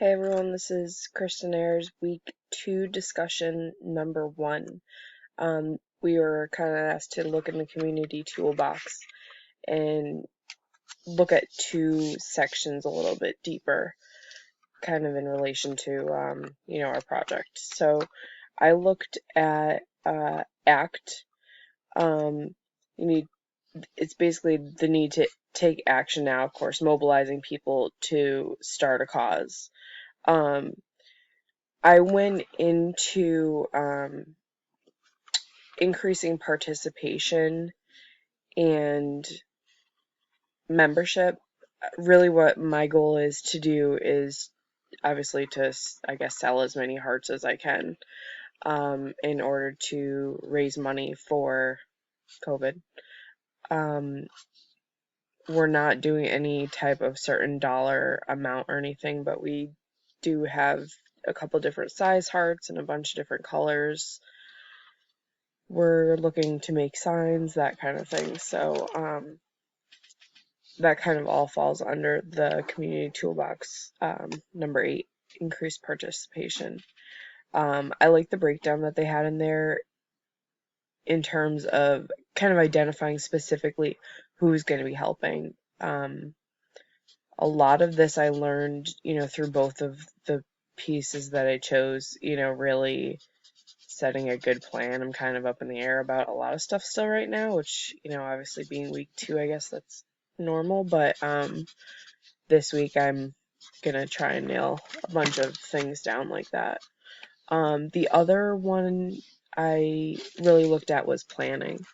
Hey everyone, this is Kristen Ayers, week 2 discussion number 1. We were kind of asked to look in the community toolbox and look at 2 sections a little bit deeper, kind of in relation to, our project. So I looked at ACT. Um, it's basically the need to take action now, of course, mobilizing people to start a cause. I went into increasing participation and membership. Really, what my goal is to do is obviously to, I guess, sell as many hearts as I can in order to raise money for COVID. We're not doing any type of certain dollar amount or anything, but we do have a couple different size hearts and a bunch of different colors. We're looking to make signs, that kind of thing. So that kind of all falls under the community toolbox, number 8, increased participation. I like the breakdown that they had in there in terms of kind of identifying specifically who's going to be helping. A lot of this I learned, through both of the pieces that I chose, really setting a good plan. I'm kind of up in the air about a lot of stuff still right now, which, obviously being week 2, I guess that's normal, but this week I'm gonna try and nail a bunch of things down like that. The other one I really looked at was planning.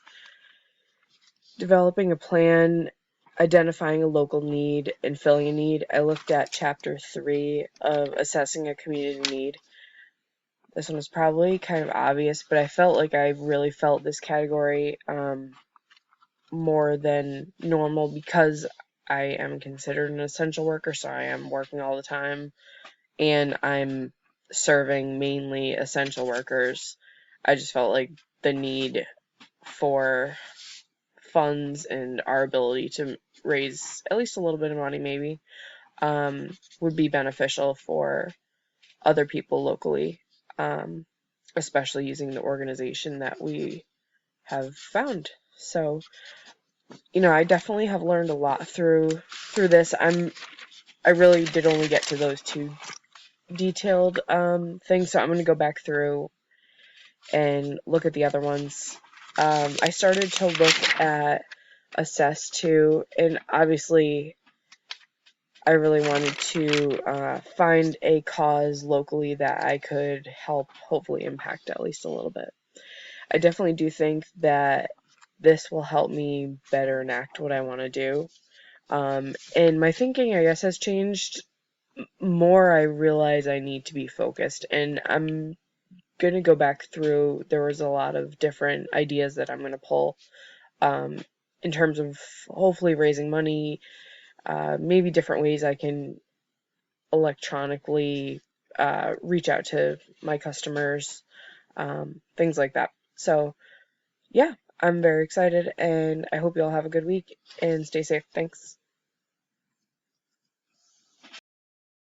Developing a plan, identifying a local need, and filling a need. I looked at chapter 3 of assessing a community need. This one was probably kind of obvious, but I felt like I really felt this category more than normal because I am considered an essential worker, so I am working all the time, and I'm serving mainly essential workers. I just felt like the need for funds and our ability to raise at least a little bit of money maybe would be beneficial for other people locally, especially using the organization that we have found. So, I definitely have learned a lot through this. I really did only get to those 2 detailed things, so I'm going to go back through and look at the other ones. I started to look at assess too, and obviously I really wanted to find a cause locally that I could help hopefully impact at least a little bit. I definitely do think that this will help me better enact what I want to do. And my thinking, I guess, has changed more. I realize I need to be focused, and I'm going to go back through. There was a lot of different ideas that I'm going to pull in terms of hopefully raising money, maybe different ways I can electronically reach out to my customers, things like that. So, yeah, I'm very excited, and I hope you all have a good week and stay safe. Thanks.